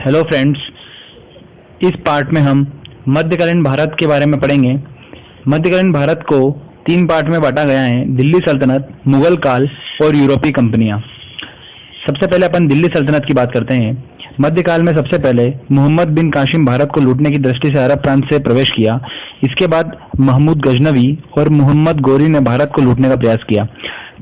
Hello friends, इस part में हम मध्यकालीन भारत के बारे में पढ़ेंगे। मध्यकालीन भारत को तीन पार्ट में बांटा गया है: दिल्ली सल्तनत, मुगल काल और यूरोपीय कंपनियां। सबसे पहले अपन दिल्ली सल्तनत की बात करते हैं। मध्यकाल में सबसे पहले मोहम्मद बिन कासिम भारत को लूटने की दृष्टि से अरब प्रांत से प्रवेश किया। इसके बाद महमूद गजनवी और मोहम्मद गोरी ने भारत को लूटने का प्रयास किया।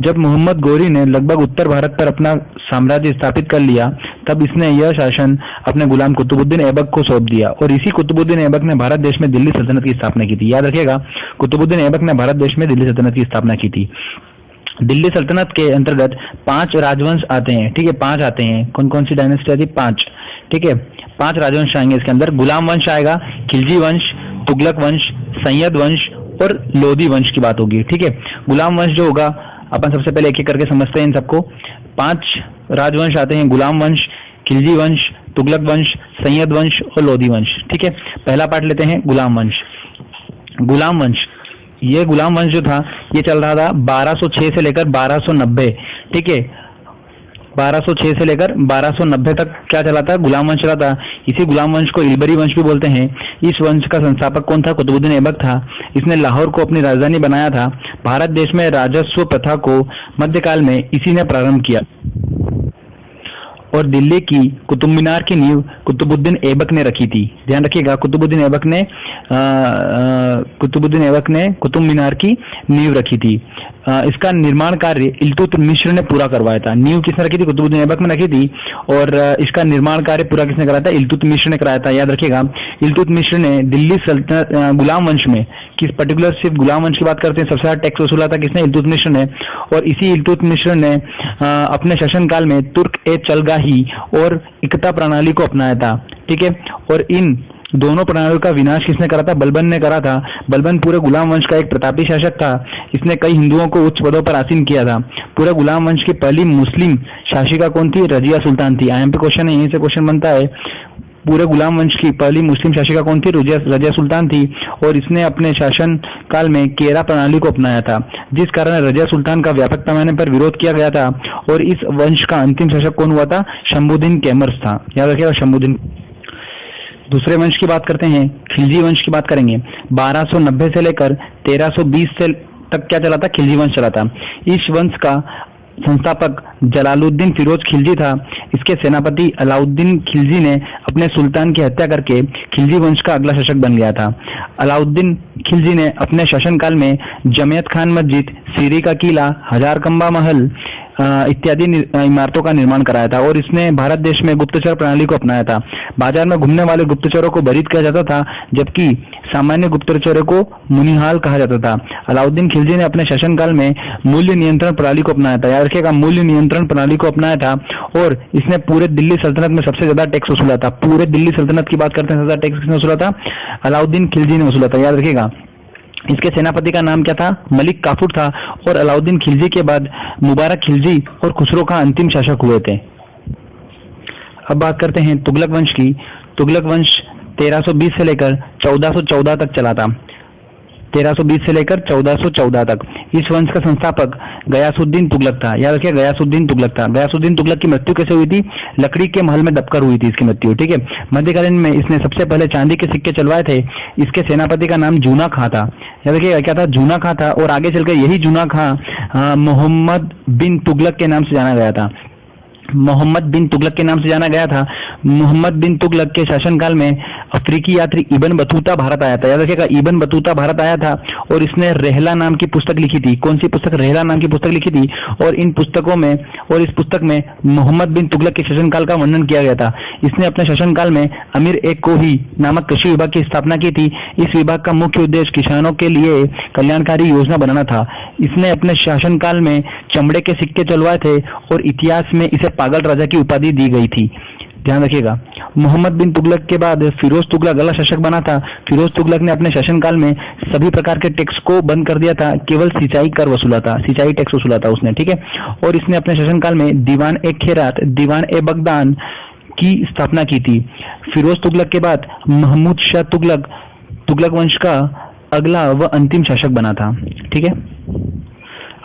जब मोहम्मद गोरी ने लगभग उत्तर भारत पर अपना साम्राज्य स्थापित कर लिया, तब इसने यह शासन अपने गुलाम कुतुबुद्दीन ऐबक को सौंप दिया और इसी कुतुबुद्दीन ऐबक ने भारत देश में दिल्ली सल्तनत की स्थापना की थी। याद रखिएगा, कुतुबुद्दीन ऐबक ने भारत देश में दिल्ली सल्तनत की स्थापना की थी। दिल्ली सल्तनत के अंतर्गत 5 राजवंश आते हैं। ठीक है, 5 आते हैं। कौन कौन सी डायनेस्टी आती है? 5। ठीक है, 5 राजवंश आएंगे इसके अंदर। गुलाम वंश आएगा, खिलजी वंश, तुगलक वंश, सैयद वंश और लोधी वंश की बात होगी। ठीक है, गुलाम वंश जो होगा अपन सबसे पहले एक एक करके समझते हैं इन सबको। 5 राजवंश आते हैं: गुलाम वंश, खिलजी वंश, तुगलक वंश, सैयद वंश और लोधी वंश। ठीक है, पहला पार्ट लेते हैं गुलाम वंश। गुलाम वंश, ये गुलाम वंश जो था ये चल रहा था 1206 से लेकर 1290। ठीक है, 1206 से लेकर 1290 तक क्या चला था? गुलाम वंश चला था। इसी गुलाम वंश को इलबरी वंश भी बोलते हैं। इस वंश का संस्थापक कौन था? कुतुबुद्दीन ऐबक था। इसने लाहौर को अपनी राजधानी बनाया था। भारत देश में राजस्व प्रथा को मध्यकाल में इसी ने प्रारंभ किया और दिल्ली की कुतुब मीनार की नींव कुतुबुद्दीन ऐबक ने रखी थी। ध्यान रखिएगा, कुतुबुद्दीन ऐबक ने कुतुब मीनार की नींव रखी थी। इसका निर्माण कार्य इल्तुतमिश ने पूरा करवाया था। नींव किसने रखी थी? कुतुबुद्दीन ऐबक ने रखी थी और इसका निर्माण कार्य पूरा किसने कराया था? इल्तुतमिश ने कराया था। याद रखिएगा, इल्तुतमिश ने दिल्ली सल्तनत गुलाम वंश में, किस पर्टिकुलर सिर्फ गुलाम वंश की बात करते हैं, सबसे ज्यादा टैक्स वसूला था किसने? इल्तुतमिश ने। और इसी इल्तुतमिश ने अपने शासनकाल में तुर्क ए चलगाही और इकता प्रणाली को अपनाया था। ठीक है, और इन दोनों प्रणालियों का विनाश किसने करा था? बलबन ने करा था। बलबन पूरे गुलाम वंश का एक प्रतापी शासक था। इसने कई हिंदुओं को उच्च पदों पर आसीन किया था। पूरे गुलाम वंश की पहली मुस्लिम शासिका कौन थी? रजिया सुल्तान थी। आईएमपी क्वेश्चन है, यहीं से क्वेश्चन बनता है। पूरे गुलाम वंश की पहली मुस्लिम शासिका कौन थी? रजिया सुल्तान थी और इसने अपने शासन काल में केरा प्रणाली को अपनाया था, जिस कारण रजिया सुल्तान का व्यापक पैमाने पर विरोध किया गया था। और इस वंश का अंतिम शासक कौन हुआ था? शंभुद्दीन कैमर्स था। याद रखिएगा, शंभुद्दीन। दूसरे वंश की बात करते हैं, खिलजी वंश की बात करेंगे। 1290 से लेकर 1320 से तक क्या चला था? खिलजी वंश चला था। इस वंश का संस्थापक जलालुद्दीन फिरोज खिलजी था। इसके सेनापति अलाउद्दीन खिलजी ने अपने सुल्तान की हत्या करके खिलजी वंश का अगला शासक बन गया था। अलाउद्दीन खिलजी ने अपने शासनकाल में जमियत खान मस्जिद, सीरी का किला, हजारकंबा महल इत्यादि इमारतों का निर्माण कराया था और इसने भारत देश में गुप्तचर प्रणाली को अपनाया था। बाजार में घूमने वाले गुप्तचरों को बरीद किया जाता था, जबकि सामान्य गुप्तचरों को मुनिहाल कहा जाता था। अलाउद्दीन खिलजी ने अपने शासनकाल में मूल्य नियंत्रण प्रणाली को अपनाया था। याद रखिएगा, मूल्य नियंत्रण प्रणाली को अपनाया था और इसने पूरे दिल्ली सल्तनत में सबसे ज्यादा टैक्स वसूला था। पूरे दिल्ली सल्तनत की बात करते हैं, सबसे ज्यादा टैक्स किसने वसूला था? अलाउद्दीन खिलजी ने वसूला था। याद रखिएगा, इसके सेनापति का नाम क्या था? मलिक काफूर था और अलाउद्दीन खिलजी के बाद मुबारक खिलजी और खुसरो का अंतिम शासक हुए थे। अब बात करते हैं तुगलक वंश की। तुगलक वंश 1320 से लेकर 1414 तक चला था। 1320 से लेकर 1414 तक। इस वंश का संस्थापक गयासुद्दीन तुगलक था। याद रखिए, गयासुद्दीन तुगलक था। गयासुद्दीन तुगलक की मृत्यु कैसे हुई थी? लकड़ी के महल में दबकर हुई थी इसकी मृत्यु। ठीक है, मध्यकालीन में इसने सबसे पहले चांदी के सिक्के चलवाए थे। इसके सेनापति का नाम जूना खां था। याद रखिए, क्या था? जूना खां था और आगे चलकर यही जूना खां मोहम्मद बिन तुगलक के नाम से जाना गया था। मोहम्मद बिन तुगलक के नाम से जाना गया था। मोहम्मद बिन तुगलक के शासनकाल में अफ्रीकी यात्री इब्न बतूता भारत आया था। याद रखिएगा, इब्न बतूता भारत आया था और इसने रहला नाम की पुस्तक लिखी थी। कौन सी पुस्तक? रहला नाम की पुस्तक लिखी थी और इन पुस्तकों में और इस पुस्तक में मोहम्मद बिन तुगलक के शासनकाल का वर्णन किया गया था। इसने अपने शासनकाल में अमीर एक कोही नामक कृषि विभाग की स्थापना की थी। इस विभाग का मुख्य उद्देश्य किसानों के लिए कल्याणकारी योजना बनाना था। इसने अपने शासनकाल में चमड़े के सिक्के चलवाए थे और इतिहास में इसे पागल राजा की उपाधि दी गई थी। ध्यान रखिएगा, मोहम्मद बिन तुगलक के बाद फिरोज तुगलक अगला शासक बना था। फिरोज तुगलक ने अपने शासनकाल में सभी प्रकार के टैक्स को बंद कर दिया था। केवल सिंचाई कर वसूला था, सिंचाई टैक्स वसूला था उसने। ठीक है, और इसने अपने शासनकाल में दीवान ए खेरात, दीवान ए बगदान की स्थापना की थी। फिरोज तुगलक के बाद महमूद शाह तुगलक तुगलक वंश का अगला व अंतिम शासक बना था। ठीक है,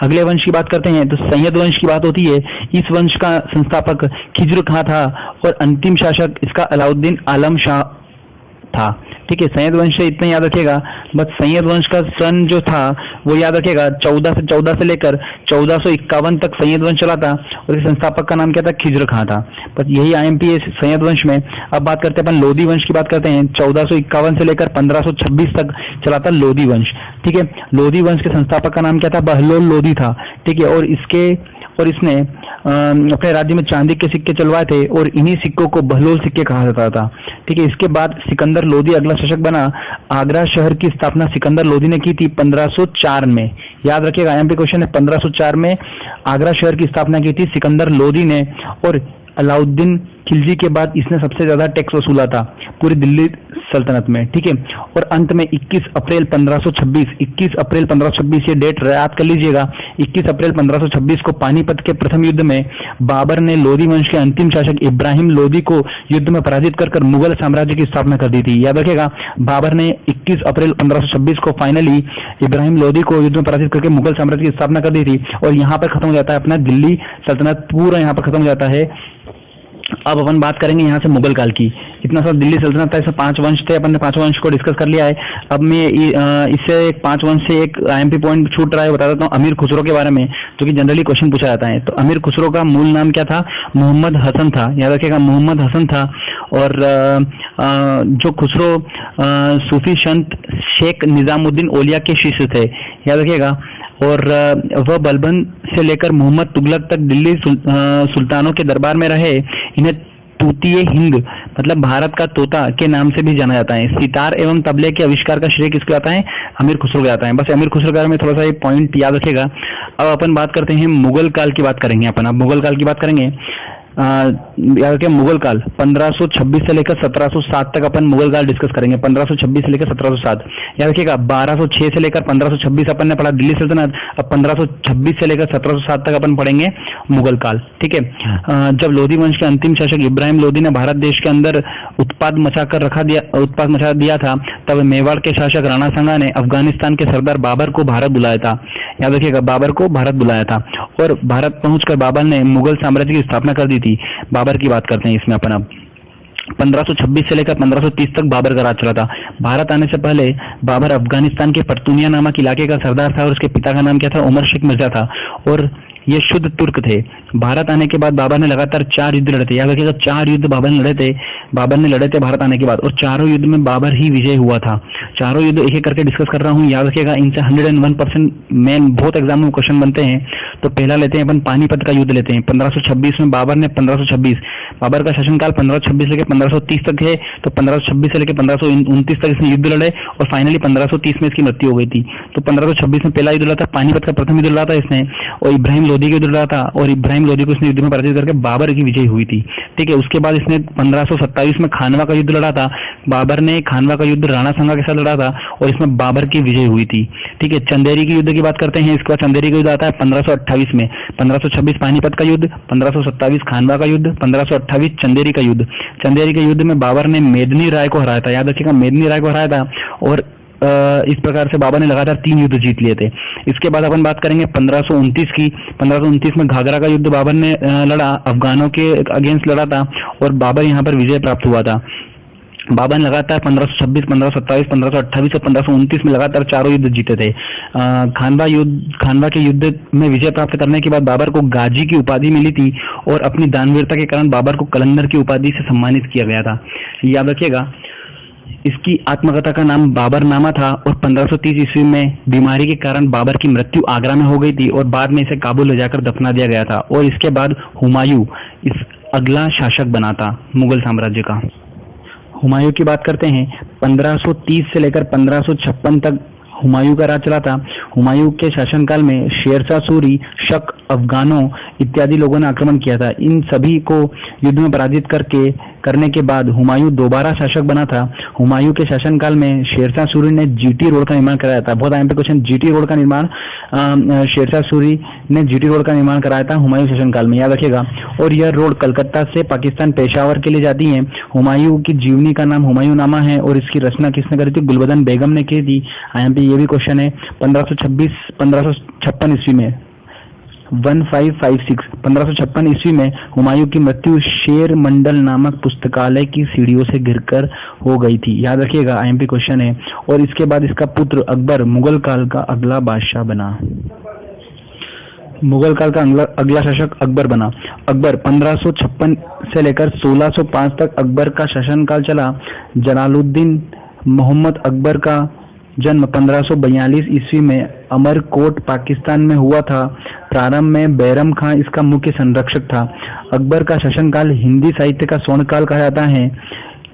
अगले वंश की बात करते हैं तो सैयद वंश की बात होती है। इस वंश का संस्थापक खिज्र खां था और अंतिम शासक इसका अलाउद्दीन आलम शाह था। ठीक है, सैयद वंश से इतना याद रखिएगा। बस सैयद वंश का सन जो था वो याद रखिएगा, 1414 से लेकर 1451 तक सैयद वंश चला था और इस संस्थापक का नाम क्या था? खिज्र खां था। बस यही आईएमपी है सैयद वंश में। अब बात करते हैं अपन लोधी वंश की बात करते हैं। 1451 से लेकर 1526 तक चला था लोधी वंश। ठीक है, लोधी वंश के संस्थापक का नाम क्या था? बहलोल लोधी था। ठीक है, और इसने अपने राज्य में चांदी के सिक्के चलवाए थे और इन्हीं सिक्कों को बहलोल सिक्के कहा जाता था। ठीक है, इसके बाद सिकंदर लोधी अगला शासक बना। आगरा शहर की स्थापना सिकंदर लोधी ने की थी 1504 में। याद रखिएगा, आईएमपी क्वेश्चन है। 1504 में आगरा शहर की स्थापना की थी सिकंदर लोधी ने और अलाउद्दीन खिलजी के बाद इसने सबसे ज्यादा टैक्स वसूला था पूरी दिल्ली सल्तनत में। ठीक है, और अंत में 21 अप्रैल 1526 ये डेट याद कर लीजिएगा। 21 अप्रैल 1526 को पानीपत के प्रथम युद्ध में बाबर ने लोधी वंश के अंतिम शासक इब्राहिम लोधी को युद्ध में पराजित कर मुगल साम्राज्य की स्थापना कर दी थी। याद रखिएगा, बाबर ने 21 अप्रैल 1526 को फाइनली इब्राहिम लोधी को युद्ध में पराजित करके मुगल साम्राज्य की स्थापना कर दी थी और यहाँ पर खत्म हो जाता है अपना दिल्ली सल्तनत, पूरा यहाँ पर खत्म हो जाता है। अब अपन बात करेंगे यहाँ से मुगल काल की। इतना सा दिल्ली सल्तनत था, इसमें 5 वंश थे, अपन ने 5 वंश को डिस्कस कर लिया है। अब मैं इससे 5 वंश से एक आईएमपी पॉइंट छूट रहा है, बता देता हूँ अमीर खुसरो के बारे में, जो कि जनरली क्वेश्चन पूछा जाता है। तो अमीर खुसरो का मूल नाम क्या था? मोहम्मद हसन था। याद रखिएगा, मोहम्मद हसन था। और जो खुसरो सूफी संत शेख निजामुद्दीन औलिया के शिष्य थे। याद रखिएगा, और वह बलबन से लेकर मोहम्मद तुगलक तक दिल्ली सुल्तानों के दरबार में रहे। इन्हें तूतीय हिंद मतलब भारत का तोता के नाम से भी जाना जाता है। सितार एवं तबले के आविष्कार का श्रेय किसको जाता है? अमीर खुसरो को जाता है। बस अमीर खुसरो के बारे में थोड़ा सा ये पॉइंट याद रखेगा। अब अपन बात करते हैं मुगल काल की बात करेंगे अपन। अब मुगल काल की बात करेंगे। याद रखिए, मुगल काल 1526 से लेकर 1707 तक अपन मुगल काल डिस्कस करेंगे। 1526 से लेकर 1707। याद रखिएगा, 1206 से लेकर 1526 अपन ने पढ़ा दिल्ली सल्तनत। अब 1526 से लेकर 1707 तक अपन पढ़ेंगे मुगल काल। ठीक है, जब लोधी वंश के अंतिम शासक इब्राहिम लोधी ने भारत देश के अंदर उत्पाद मचा दिया था, तब मेवाड़ के शासक राणा सांगा ने अफगानिस्तान के सरदार बाबर को भारत बुलाया था। याद रखिएगा, बाबर को भारत बुलाया था और भारत पहुंचकर बाबर ने मुगल साम्राज्य की स्थापना कर दी थी। बाबर की बात करते हैं इसमें अपन। अब 1526 से लेकर 1530 तक बाबर का राज चला था। भारत आने से पहले बाबर अफगानिस्तान के पख्तूनिया नामक इलाके का सरदार था और उसके पिता का नाम क्या था? उमर शेख मिर्जा था और ये शुद्ध तुर्क थे। भारत आने के बाद बाबर ने लगातार 4 युद्ध लड़े थे। याद रखिएगा, 4 युद्ध बाबर ने लड़े थे भारत आने के बाद, और चारों युद्ध में बाबर ही विजय हुआ था। चारों युद्ध एक एक करके डिस्कस कर रहा हूँ। याद रखिएगा, इनसे 101% मेन बहुत एग्जाम में क्वेश्चन बनते हैं। तो पहला लेते हैं अपन पानीपत का युद्ध लेते हैं। 1526 में बाबर का शासनकाल 1526 लेकर 1530 तक है। तो 1526 से लेकर 1529 तक इसने युद्ध लड़े और फाइनली 1530 में इसकी मृत्यु हो गई थी। तो 1526 में पहला युद्ध लड़ा था, पानीपत का प्रथम युद्ध लड़ा था इसने, और इब्राहिम लोधी का युद्ध लड़ा था और इब्राहिम लोधी को इसने युद्ध में पराजित करके बाबर की विजय हुई थी। ठीक है, उसके बाद इसने 1527 में खानवा का युद्ध लड़ा था। बाबर ने खानवा का युद्ध राणा सांगा के साथ लड़ा था और इसमें बाबर की विजय हुई थी। ठीक है, चंदेरी के युद्ध की बात करते हैं। इसके बाद चंदेरी का युद्ध आता है 1528 में। 1526 पानीपत का युद्ध, 1527 खानवा का युद्ध, 1528 चंदेरी का युद्ध। चंदेरी के युद्ध में बाबर ने मेदिनी राय को हराया था। याद रखिएगा, मेदिनी राय को हराया था और इस प्रकार से बाबर ने लगातार 3 युद्ध जीत लिए थे। इसके बाद अपन बात करेंगे 1529 की। 1529 में घाघरा का युद्ध बाबर ने लड़ा, अफगानों के अगेंस्ट लड़ा था और बाबर यहाँ पर विजय प्राप्त हुआ था। बाबर ने लगातार 1526, 1527, 1528 और 1529 में लगातार 4 युद्ध जीते थे। खानवा के युद्ध में विजय प्राप्त करने के बाद बाबर को गाजी की उपाधि मिली थी और अपनी दानवीरता के कारण बाबर को कलंदर की उपाधि से सम्मानित किया गया था। याद रखिएगा, इसकी आत्मकथा का नाम बाबरनामा था और 1530 ईस्वी में बीमारी के कारण बाबर की मृत्यु आगरा में हो गई थी और बाद में इसे काबुल ले जाकर दफना दिया गया था। और इसके बाद हुमायूं इस अगला शासक बना था मुगल साम्राज्य का। हुमायूं की बात करते हैं। 1530 से लेकर 1556 तक हुमायूं का राज चला था। हुमायूं के शासनकाल में शेरशाह सूरी, शक, अफगानों इत्यादि लोगों ने आक्रमण किया था। इन सभी को युद्ध में पराजित करने के बाद हुमायूं दोबारा शासक बना था। हुमायूं के शासनकाल में शेरशाह सूरी ने जीटी रोड का निर्माण कराया था। बहुत आम पे क्वेश्चन, जीटी रोड का निर्माण शेरशाह सूरी ने जीटी रोड का निर्माण कराया था हुमायूं शासनकाल में। याद रखिएगा, और यह रोड कलकत्ता से पाकिस्तान पेशावर के लिए जाती है। हुमायूं की जीवनी का नाम हुमायूंनामा है और इसकी रचना किसने करी थी? गुलबदन बेगम ने की थी। यहाँ पे ये भी क्वेश्चन है। 1556 ईस्वी में 1556 ईस्वी में हुमायूं की मृत्यु शेर मंडल नामक पुस्तकालय की सीढ़ियों से गिरकर हो गई थी। याद रखिएगा, आईएमपी क्वेश्चन है। और इसके बाद इसका पुत्र अकबर मुगल काल का अगला बादशाह बना। मुगल काल का अगला शासक अकबर बना। अकबर 1556 से लेकर 1605 तक अकबर का शासनकाल चला। जलालुद्दीन मोहम्मद अकबर का जन्म 1542 ईस्वी में अमरकोट पाकिस्तान में हुआ था। प्रारंभ में बैरम खां इसका मुख्य संरक्षक था। अकबर का शासनकाल हिंदी साहित्य का स्वर्णकाल कहा जाता है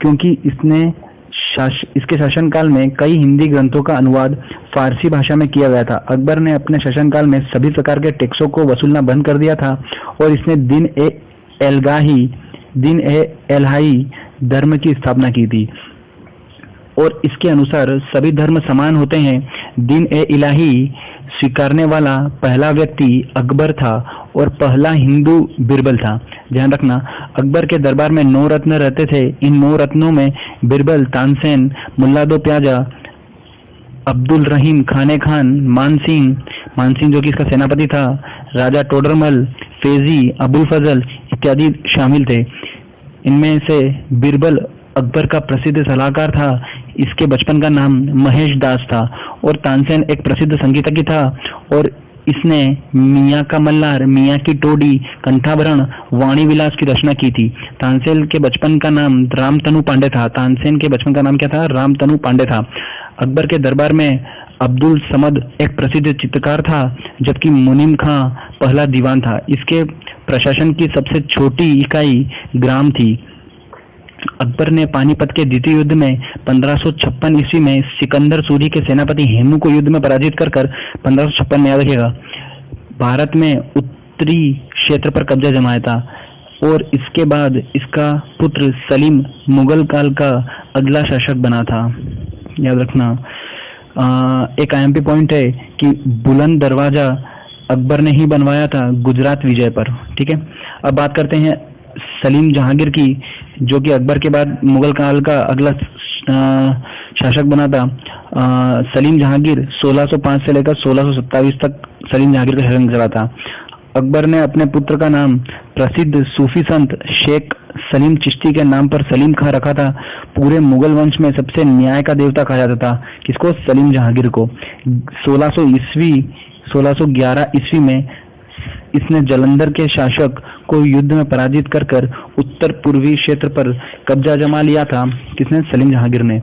क्योंकि इसके शासनकाल में कई हिंदी ग्रंथों का अनुवाद फारसी भाषा में किया गया था। अकबर ने अपने शासनकाल में सभी प्रकार के टैक्सों को वसूलना बंद कर दिया था और इसने दिन ए एलहाई धर्म की स्थापना की थी और इसके अनुसार सभी धर्म समान होते हैं। दिन ए इलाही स्वीकारने वाला पहला व्यक्ति अकबर था और पहला हिंदू बिरबल था। ध्यान रखना, अकबर के दरबार में 9 रत्न रहते थे। इन 9 रत्नों में बिरबल, तानसेन, मुल्ला दो प्याजा, अब्दुल रहीम खाने खान, मानसिंह जो कि इसका सेनापति था, राजा टोडरमल, फेजी, अबुल फजल इत्यादि शामिल थे। इनमें से बिरबल अकबर का प्रसिद्ध सलाहकार था। इसके बचपन का नाम महेश दास था। और तानसेन एक प्रसिद्ध संगीतज्ञ था और इसने मियाँ का मल्हार, मियाँ की टोडी, कंठाभरण, वाणी विलास की रचना की थी। तानसेन के बचपन का नाम रामतनु पांडे था। रामतनु पांडे था। अकबर के दरबार में अब्दुल समद एक प्रसिद्ध चित्रकार था, जबकि मुनीम खां पहला दीवान था। इसके प्रशासन की सबसे छोटी इकाई ग्राम थी। अकबर ने पानीपत के द्वितीय युद्ध में 1556 ईस्वी में सिकंदर सूरी के सेनापति हेमू को युद्ध में पराजित कर 1556 में, याद रखिएगा, भारत में उत्तरी क्षेत्र पर कब्जा जमाया था। और इसके बाद इसका पुत्र सलीम मुगल काल का अगला शासक बना था। याद रखना, एक आईएमपी पॉइंट है कि बुलंद दरवाजा अकबर ने ही बनवाया था गुजरात विजय पर। ठीक है, अब बात करते हैं सलीम जहांगीर की, जो कि अकबर के बाद मुगल काल का अगला शासक बना था। सलीम जहांगीर 1605 से लेकर 1627 तक सलीम जहांगीर का शासन चला था। अकबर ने अपने पुत्र का नाम प्रसिद्ध सूफी संत शेख सलीम चिश्ती के नाम पर सलीम खां रखा था। पूरे मुगल वंश में सबसे न्याय का देवता कहा जाता था। किसको? सलीम जहांगीर को। 1611 ईस्वी में इसने जलंधर के शासक को युद्ध में पराजित कर उत्तर पूर्वी क्षेत्र पर कब्जा जमा लिया था। किसने? सलीम जहांगीर ने।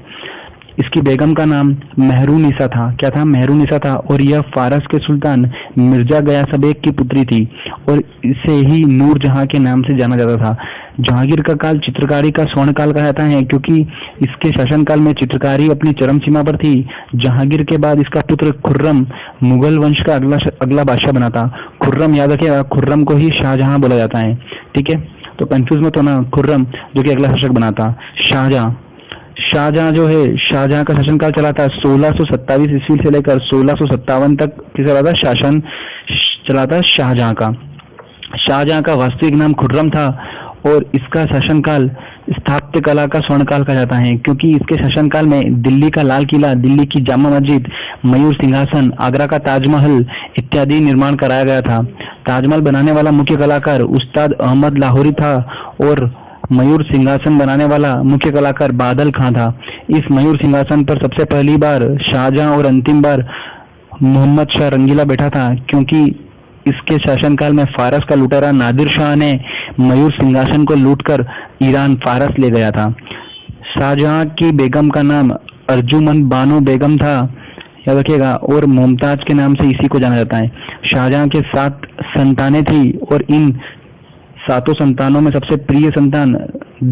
इसकी बेगम का नाम मेहरुनिसा था। क्या था? मेहरुनिसा था। और यह फारस के सुल्तान मिर्जा गयास बेग की पुत्री थी और इसे ही नूर जहां के नाम से जाना जाता था। जहांगीर का काल चित्रकारी का स्वर्ण काल कहा जाता है क्योंकि इसके शासनकाल में चित्रकारी अपनी चरम सीमा पर थी। जहांगीर के बाद इसका पुत्र खुर्रम मुगल वंश का अगला बादशाह बना था। खुर्रम, याद रखिएगा, खुर्रम को ही शाहजहां बोला जाता है। ठीक है, तो कंफ्यूज मत होना। खुर्रम जो कि अगला शासक बना था। शाहजहां का शासनकाल चला था 1627 ईस्वी से लेकर 1657 तक। किस चला था? शासन चला था शाहजहां का। शाहजहां का वास्तविक नाम खुर्रम था और इसका शासनकाल स्थापत्य कला का स्वर्णकाल कहा जाता है क्योंकि इसके शासनकाल में दिल्ली का लाल किला, दिल्ली की जामा मस्जिद, मयूर सिंहासन, आगरा का ताजमहल इत्यादि निर्माण कराया गया था। ताजमहल बनाने वाला मुख्य कलाकार उस्ताद अहमद लाहौरी था और मयूर सिंहासन बनाने वाला मुख्य कलाकार बादल खां था। इस मयूर सिंहासन पर सबसे पहली बार शाहजहां और अंतिम बार मोहम्मद शाह रंगीला बैठा था क्योंकि इसके शासनकाल में फारस का लुटेरा नादिर शाह ने मयूर सिंहासन को लूटकर ईरान फारस ले गया था। शाहजहां की बेगम का नाम अर्जुमन बानो बेगम था, याद रखिएगा, और मुमताज के नाम से इसी को जाना जाता है। शाहजहां के 7 संतानें थी और इन 7 संतानों में सबसे प्रिय संतान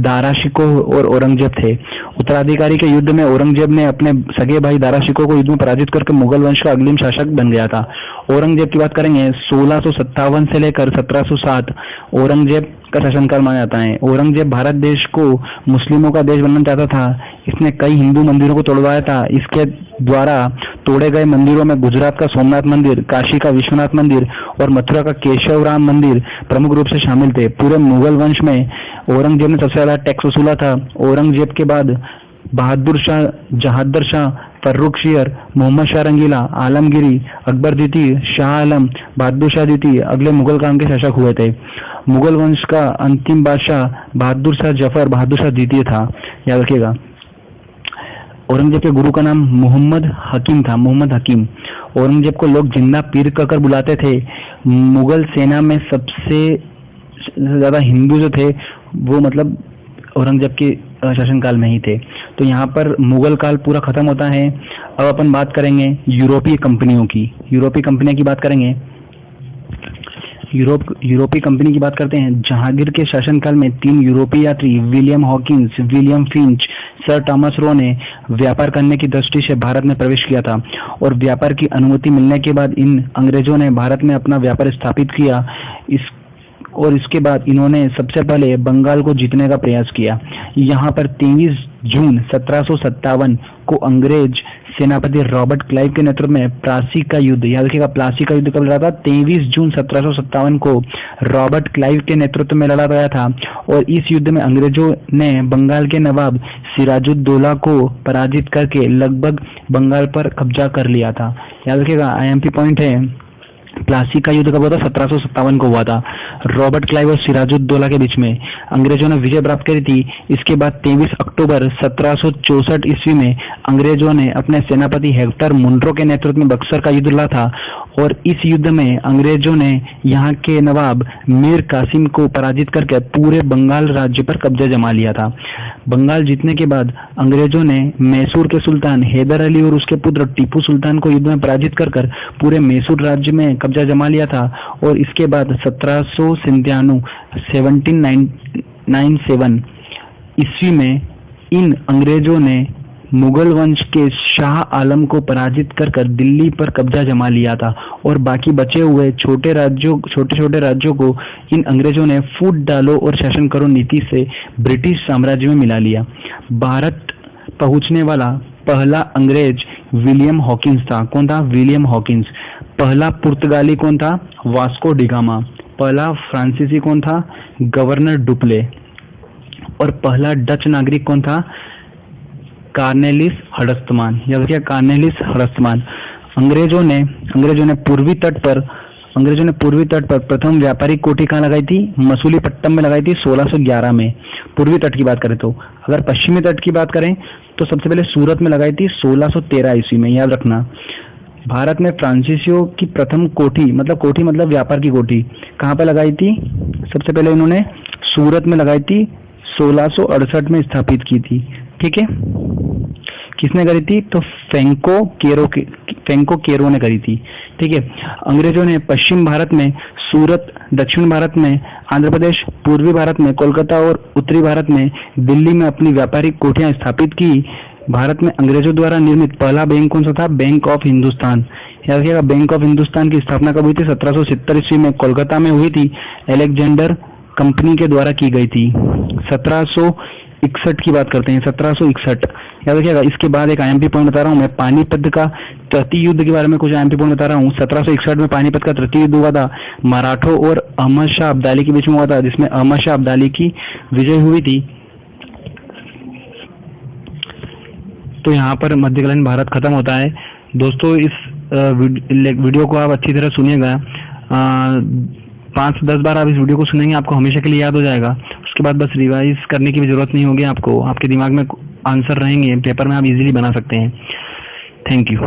दारा शिकोह और औरंगजेब थे। उत्तराधिकारी के युद्ध में औरंगजेब ने अपने सगे भाई दारा शिकोह को युद्ध में पराजित करके मुगल वंश का अग्रिम शासक बन गया था। औरंगजेब की बात करेंगे 1657 से लेकर 1707 औरंगजेब का शासनकाल माना जाता है। औरंगजेब भारत देश को मुस्लिमों का देश बनना चाहता था। इसने कई हिंदू मंदिरों को तोड़वाया था। इसके द्वारा तोड़े गए मंदिरों में गुजरात का सोमनाथ मंदिर, काशी का विश्वनाथ मंदिर और मथुरा का केशव राम मंदिर प्रमुख रूप से शामिल थे। पूरे मुगल वंश में औरंगजेब ने सबसे ज्यादा टैक्स वसूला था। औरंगजेब के बाद बहादुर शाह, जहादर शाह, फर्रुख शियर, मोहम्मद शाह रंगीला, आलमगिरी, अकबर द्वितीय, शाह आलम, बहादुर शाह द्वितीय अगले मुगल काल के शासक हुए थे। मुगल वंश का अंतिम बादशाह बहादुर शाह जफर बहादुर शाह द्वितीय था, याद रखिएगा। औरंगजेब के गुरु का नाम मोहम्मद हकीम था, मोहम्मद हकीम। औरंगजेब को लोग जिंदा पीर कहकर बुलाते थे। मुगल सेना में सबसे ज्यादा हिंदू जो थे वो मतलब औरंगजेब के शासनकाल में ही थे। तो यहाँ पर मुगल काल पूरा खत्म होता है। अब अपन बात करेंगे यूरोपीय कंपनियों की। यूरोपीय कंपनियां की बात करेंगे। यूरोपीय कंपनी की बात करते हैं। जहांगीर के शासनकाल में 3 यूरोपीय यात्री William Hawkins, William Finch, sir Thomas Roe ने व्यापार करने की दृष्टि से भारत में प्रवेश किया था और व्यापार की अनुमति मिलने के बाद इन अंग्रेजों ने भारत में अपना व्यापार स्थापित किया। इसके बाद इन्होंने सबसे पहले बंगाल को जीतने का प्रयास किया। यहाँ पर 23 जून 1757 को अंग्रेज सेनापति रॉबर्ट क्लाइव के नेतृत्व में प्लासी का युद्ध, याद रखिएगा प्लासी का युद्ध कब लड़ा था? 23 जून 1757 को रॉबर्ट क्लाइव के नेतृत्व में लड़ा गया था और इस युद्ध में अंग्रेजों ने बंगाल के नवाब सिराजुद्दौला को पराजित करके लगभग बंगाल पर कब्जा कर लिया था। याद रखिएगा, आईएमपी पॉइंट है। प्लासी का युद्ध कब हुआ था? 1757 को हुआ था। रॉबर्ट क्लाइव और सिराजुद्दौला के बीच में अंग्रेजों ने विजय प्राप्त करी थी। इसके बाद 23 अक्टूबर 1764 ईस्वी में अंग्रेजों ने अपने सेनापति हेक्टर मुनरो के नेतृत्व में बक्सर का युद्ध लड़ा था और इस युद्ध में अंग्रेजों ने यहाँ के नवाब मीर कासिम को पराजित करके पूरे बंगाल राज्य पर कब्जा जमा लिया था। बंगाल जीतने के बाद अंग्रेजों ने मैसूर के सुल्तान हैदर अली और उसके पुत्र टीपू सुल्तान को युद्ध में पराजित कर पूरे मैसूर राज्य में कब्जा जमा लिया था और इसके बाद 1797 ईस्वी में इन अंग्रेजों ने मुगल वंश के शाह आलम को पराजित कर दिल्ली पर कब्जा जमा लिया था और बाकी बचे हुए छोटे छोटे राज्यों को इन अंग्रेजों ने फूट डालो और शासन करो नीति से ब्रिटिश साम्राज्य में मिला लिया। भारत पहुंचने वाला पहला अंग्रेज विलियम हॉकिंस था। कौन था? William Hawkins. पहला पुर्तगाली कौन था? Vasco da Gama. पहला फ्रांसीसी कौन था? Governor Dupleix. और पहला डच नागरिक कौन था? कार्नेलिस हडस्तमान। याद रखिए, कार्नेलिस हडस्तमान। अंग्रेजों ने पूर्वी तट पर प्रथम व्यापारिक कोठी कहाँ लगाई थी? मसूलीपट्टनम में लगाई थी 1611 में। पूर्वी तट की बात करें तो अगर पश्चिमी तट की बात करें तो सबसे पहले सूरत में लगाई थी 1613 ईस्वी में। याद रखना, भारत में फ्रांसीसियों की प्रथम कोठी मतलब व्यापार की कोठी कहाँ पे लगाई थी? सबसे पहले इन्होंने सूरत में लगाई थी, 1668 में स्थापित की थी। ठीक है, किसने करी थी? तो फेंको केरो ने करी थी। ठीक है, अंग्रेजों ने पश्चिम भारत में सूरत, दक्षिण भारत में आंध्र प्रदेश, पूर्वी भारत में कोलकाता और उत्तरी भारत में दिल्ली में अपनी व्यापारिक कोठियां स्थापित की। भारत में अंग्रेजों द्वारा निर्मित पहला बैंक कौन सा था? Bank of Hindustan. याद रखिएगा, बैंक ऑफ हिंदुस्तान की स्थापना कब हुई थी? 1770 ईस्वी में कोलकाता में हुई थी। अलेक्जेंडर कंपनी के द्वारा की गई थी। 1761 की बात करते हैं, 1761। याद रखिएगा। इसके बाद एक आईएमपी पॉइंट बता रहा हूँ मैं, पानीपत का तृतीय युद्ध के बारे में कुछ आईएमपी पॉइंट बता रहा हूँ। 1761 में पानीपत का तृतीय युद्ध हुआ था। मराठों और अहमद शाह अब्दाली के बीच में हुआ था, जिसमें अहमद शाह अब्दाली की विजय हुई थी। तो यहाँ पर मध्यकालीन भारत खत्म होता है। दोस्तों, इस वीडियो को आप अच्छी तरह सुनिएगा। 5 से 10 बार आप इस वीडियो को सुनेंगे, आपको हमेशा के लिए याद हो जाएगा। उसके बाद बस रिवाइज करने की भी जरूरत नहीं होगी आपको, आपके दिमाग में आंसर रहेंगे, पेपर में आप इजीली बना सकते हैं। Thank you.